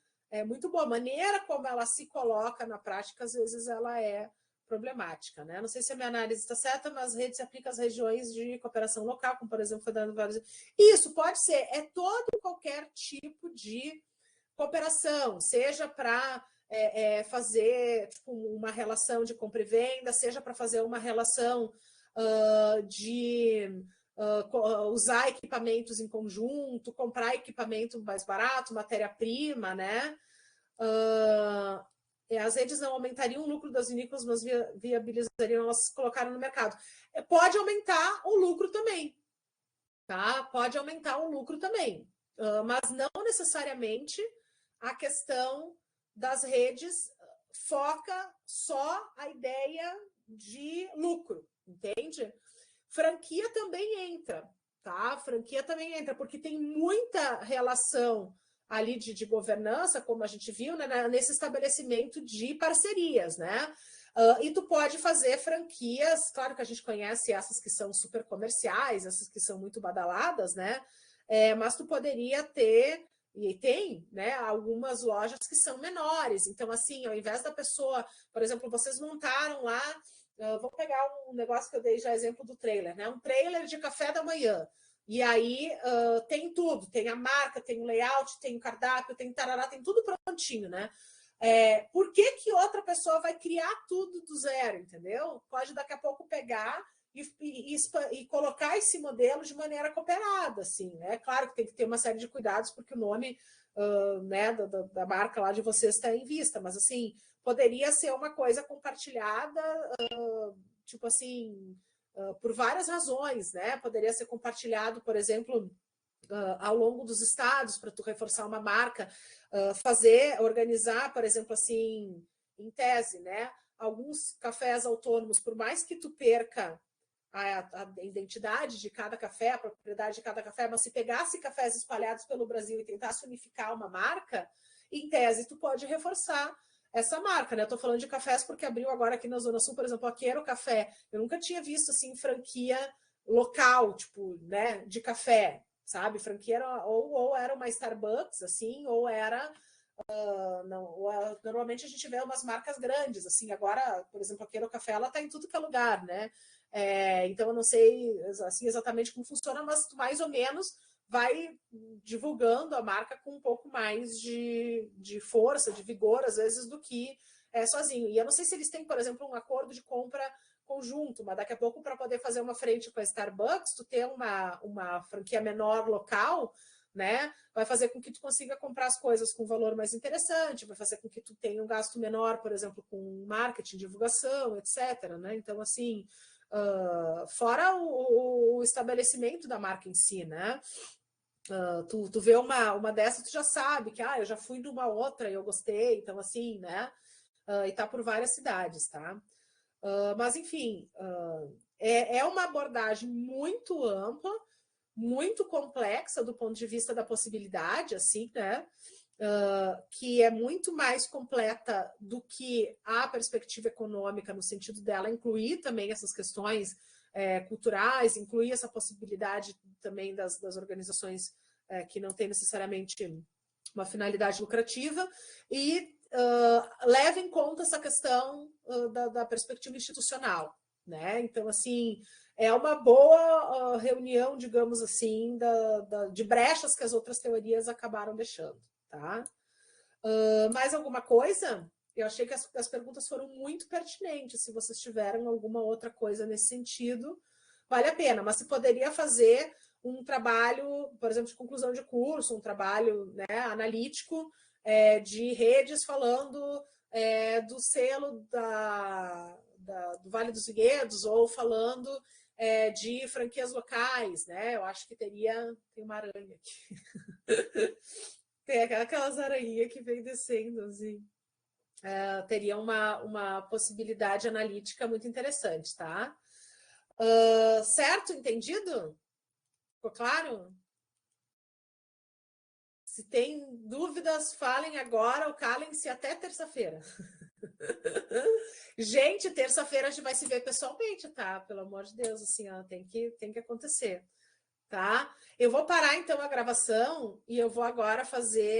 muito boa. A maneira como ela se coloca na prática, às vezes, ela é problemática, né? Não sei se a minha análise está certa, mas a rede se aplica às regiões de cooperação local, como, por exemplo, foi dando vários... Isso, pode ser. É todo qualquer tipo de cooperação, seja para fazer tipo, uma relação de compra e venda, seja para fazer uma relação de usar equipamentos em conjunto, comprar equipamento mais barato, matéria-prima, né? As redes não aumentariam o lucro das vinícolas, mas viabilizariam elas colocarem no mercado. Pode aumentar o lucro também, tá? Pode aumentar o lucro também, mas não necessariamente a questão das redes foca só a ideia de lucro, entende? Franquia também entra, tá? Franquia também entra, porque tem muita relação ali de governança, como a gente viu, né, nesse estabelecimento de parcerias, né? E tu pode fazer franquias, claro que a gente conhece essas que são super comerciais, essas que são muito badaladas, né? Mas tu poderia ter, e tem, né, algumas lojas que são menores. Então, assim, ao invés da pessoa, por exemplo, vocês montaram lá, vou pegar um negócio que eu dei já exemplo do trailer, né? Um trailer de café da manhã. E aí tem tudo, tem a marca, tem o layout, tem o cardápio, tem tarará, tem tudo prontinho, né? Por que outra pessoa vai criar tudo do zero, entendeu? Pode daqui a pouco pegar e colocar esse modelo de maneira cooperada, assim, né? Claro que tem que ter uma série de cuidados, porque o nome né, da marca lá de vocês está em vista, mas assim, poderia ser uma coisa compartilhada, tipo assim, por várias razões, né? Poderia ser compartilhado, por exemplo, ao longo dos estados, para tu reforçar uma marca, organizar, por exemplo, assim, em tese, né? Alguns cafés autônomos, por mais que tu perca a identidade de cada café, a propriedade de cada café, mas se pegasse cafés espalhados pelo Brasil e tentasse unificar uma marca, em tese, tu pode reforçar essa marca, né? Eu tô falando de cafés porque abriu agora aqui na Zona Sul, por exemplo, a Quero Café. Eu nunca tinha visto, assim, franquia local, tipo, né, de café, sabe? Franquia era, ou era uma Starbucks, assim, ou era... normalmente a gente vê umas marcas grandes, assim, agora, por exemplo, a Quero Café, ela tá em tudo que é lugar, né? Então eu não sei assim, exatamente como funciona, mas mais ou menos vai divulgando a marca com um pouco mais de força, de vigor, às vezes, do que sozinho. E eu não sei se eles têm, por exemplo, um acordo de compra conjunto, mas daqui a pouco, para poder fazer uma frente com a Starbucks, tu ter uma franquia menor local, né, vai fazer com que tu consiga comprar as coisas com valor mais interessante, vai fazer com que tu tenha um gasto menor, por exemplo, com marketing, divulgação, etc. Né? Então, assim, fora o estabelecimento da marca em si, né? Tu vê uma dessas, tu já sabe que eu já fui numa outra e eu gostei, então assim, né? E tá por várias cidades, tá? Mas enfim, é uma abordagem muito ampla, muito complexa do ponto de vista da possibilidade, assim, né? Que é muito mais completa do que a perspectiva econômica, no sentido dela incluir também essas questões culturais, incluir essa possibilidade também das organizações que não têm necessariamente uma finalidade lucrativa, e leva em conta essa questão da perspectiva institucional, né? Então, assim, é uma boa reunião, digamos assim, de brechas que as outras teorias acabaram deixando, tá? Mais alguma coisa? Eu achei que as perguntas foram muito pertinentes. Se vocês tiveram alguma outra coisa nesse sentido, vale a pena. Mas se poderia fazer um trabalho, por exemplo, de conclusão de curso, um trabalho, né, analítico de redes falando do selo do Vale dos Vinhedos, ou falando de franquias locais, né? Eu acho que tem uma aranha aqui. Tem aquelas aranhas que vem descendo, assim. Teria uma possibilidade analítica muito interessante, tá? Certo? Entendido? Ficou claro? Se tem dúvidas, falem agora ou calem-se até terça-feira. Gente, terça-feira a gente vai se ver pessoalmente, tá? Pelo amor de Deus, assim, ó, tem que acontecer, tá? Eu vou parar, então, a gravação e eu vou agora fazer